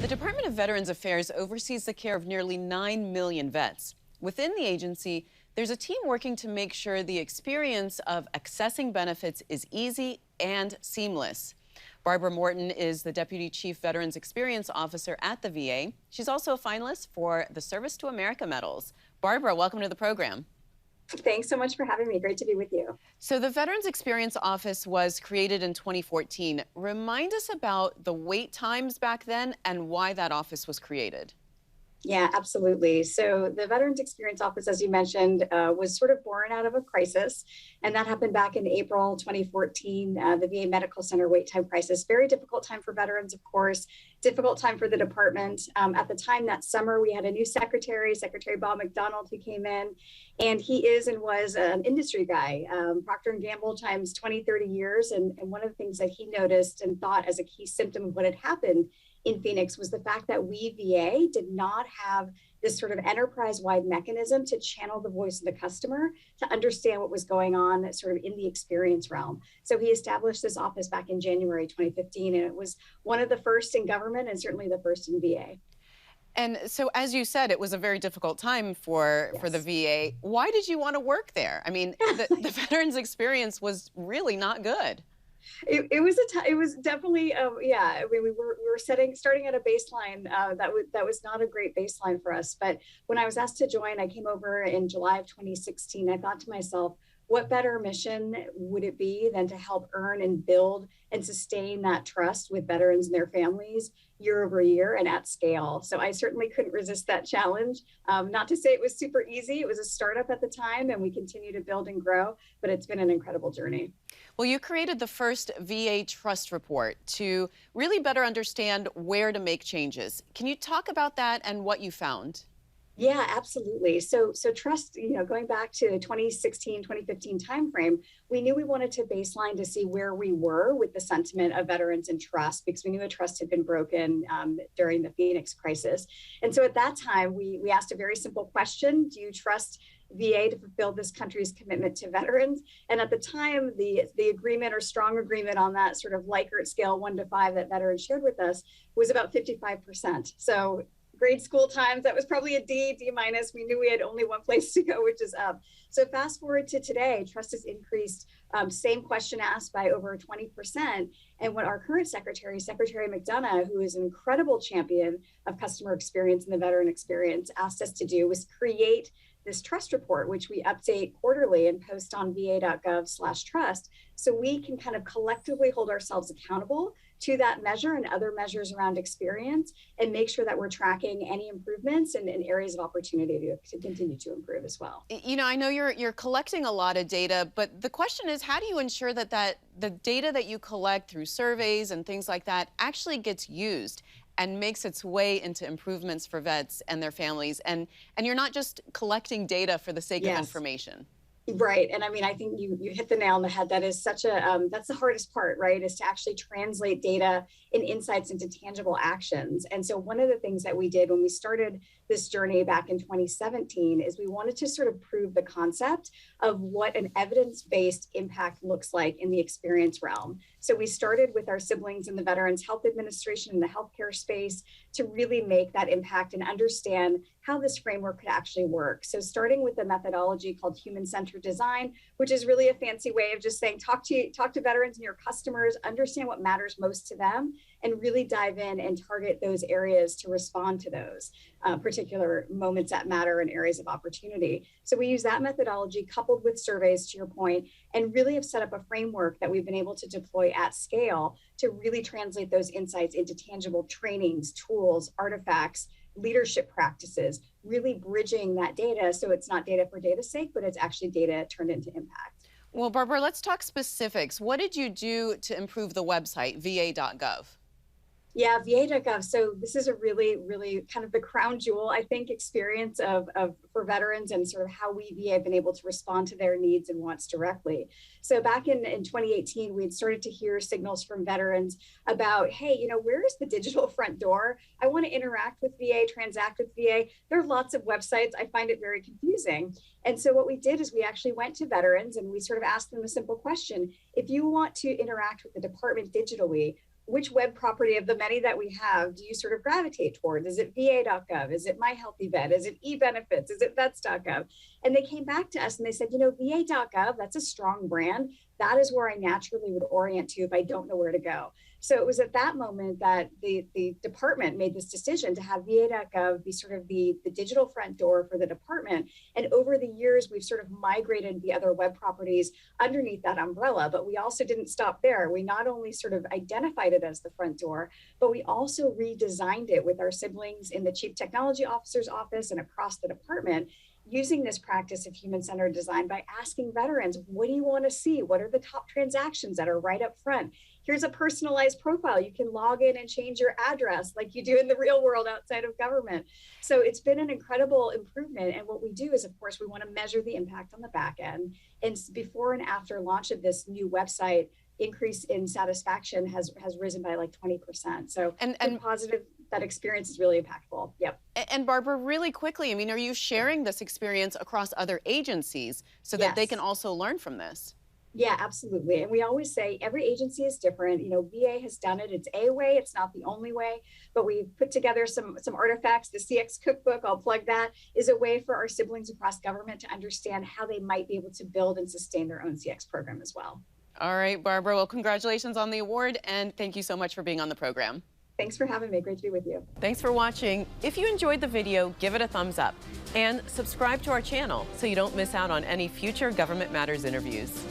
The Department of Veterans Affairs oversees the care of nearly 9 million vets. Within the agency, there's a team working to make sure the experience of accessing benefits is easy and seamless. Barbara Morton is the Deputy Chief Veterans Experience Officer at the VA. She's also a finalist for the Service to America medals. Barbara, welcome to the program. Thanks so much for having me. Great to be with you. So the Veterans Experience Office was created in 2014. Remind us about the wait times back then and why that office was created. Yeah, absolutely. So the Veterans Experience Office, as you mentioned, was sort of born out of a crisis. And that happened back in April 2014, the VA Medical Center wait time crisis. Very difficult time for veterans, of course, difficult time for the department. At the time that summer, we had a new secretary, Secretary Bob McDonald, who came in. And he is and was an industry guy, Procter & Gamble times 20, 30 years. And one of the things that he noticed and thought as a key symptom of what had happened in Phoenix was the fact that we VA did not have this sort of enterprise-wide mechanism to channel the voice of the customer to understand what was going on sort of in the experience realm. So he established this office back in January 2015, and it was one of the first in government and certainly the first in VA. And so, as you said, it was a very difficult time for the VA. Why did you want to work there? I mean, the veterans experience was really not good. It was definitely yeah. I mean, we were starting at a baseline that was not a great baseline for us. But when I was asked to join, I came over in July of 2016. I thought to myself, what better mission would it be than to help earn and build and sustain that trust with veterans and their families year over year and at scale? So I certainly couldn't resist that challenge. Not to say it was super easy. It was a startup at the time, and we continue to build and grow, but it's been an incredible journey. Well, you created the first VA Trust Report to really better understand where to make changes. Can you talk about that and what you found? Yeah, absolutely. So trust, going back to 2016, 2015 timeframe, we knew we wanted to baseline to see where we were with the sentiment of veterans and trust, because we knew a trust had been broken during the Phoenix crisis. And so at that time, we asked a very simple question: do you trust VA to fulfill this country's commitment to veterans? And at the time, the agreement or strong agreement on that sort of Likert scale 1 to 5 that veterans shared with us was about 55%. So grade school times, that was probably a D minus. We knew we had only one place to go, which is up. So fast forward to today, trust has increased, same question asked, by over 20%. And what our current secretary, Secretary McDonough, who is an incredible champion of customer experience and the veteran experience, asked us to do was create this trust report, which we update quarterly and post on VA.gov/trust. So we can kind of collectively hold ourselves accountable to that measure and other measures around experience, and make sure that we're tracking any improvements and areas of opportunity to continue to improve as well. You know, I know you're collecting a lot of data, but the question is, how do you ensure that the data that you collect through surveys and things like that actually gets used and makes its way into improvements for vets and their families, and you're not just collecting data for the sake of information? Right. And I mean, I think you hit the nail on the head. That is such a, that's the hardest part, right? Is to actually translate data and insights into tangible actions. And so one of the things that we did when we started this journey back in 2017 is we wanted to sort of prove the concept of what an evidence-based impact looks like in the experience realm. So we started with our siblings in the Veterans Health Administration in the healthcare space to really make that impact and understand how this framework could actually work. So starting with a methodology called human-centered design, which is really a fancy way of just saying, talk to veterans and your customers, understand what matters most to them, and really dive in and target those areas to respond to those particular moments that matter and areas of opportunity. So we use that methodology coupled with surveys, to your point, and really have set up a framework that we've been able to deploy at scale to really translate those insights into tangible trainings, tools, artifacts, leadership practices, really bridging that data so it's not data for data's sake, but it's actually data turned into impact. Well, Barbara, let's talk specifics. What did you do to improve the website, VA.gov? Yeah, VA.gov. So this is a really, really kind of the crown jewel, I think, experience for veterans and sort of how we VA have been able to respond to their needs and wants directly. So back in 2018, we had started to hear signals from veterans about, hey, where is the digital front door? I want to interact with VA, transact with VA. There are lots of websites. I find it very confusing. And so what we did is we actually went to veterans and we sort of asked them a simple question. If you want to interact with the department digitally, which web property of the many that we have do you sort of gravitate toward? Is it VA.gov? Is it My Healthy Vet? Is it eBenefits? Is it Vets.gov? And they came back to us and they said, VA.gov, that's a strong brand. That is where I naturally would orient to if I don't know where to go. So it was at that moment that the department made this decision to have VA.gov be sort of the digital front door for the department. And over the years, we've sort of migrated the other web properties underneath that umbrella, but we also didn't stop there. We not only sort of identified it as the front door, but we also redesigned it with our siblings in the Chief Technology Officer's office and across the department, using this practice of human-centered design by asking veterans, what do you want to see? What are the top transactions that are right up front? Here's a personalized profile. You can log in and change your address like you do in the real world outside of government. So it's been an incredible improvement. And what we do is, of course, we want to measure the impact on the back end. And before and after launch of this new website, increase in satisfaction has risen by like 20%. So and positive, that experience is really impactful. Yep. And Barbara, really quickly, I mean, are you sharing this experience across other agencies so that they can also learn from this? Yeah, absolutely. And we always say every agency is different. VA has done it. It's a way. It's not the only way, but we've put together some artifacts. The CX cookbook, I'll plug that, is a way for our siblings across government to understand how they might be able to build and sustain their own CX program as well. All right, Barbara. Well, congratulations on the award, and thank you so much for being on the program. Thanks for having me. Great to be with you. Thanks for watching. If you enjoyed the video, give it a thumbs up and subscribe to our channel so you don't miss out on any future Government Matters interviews.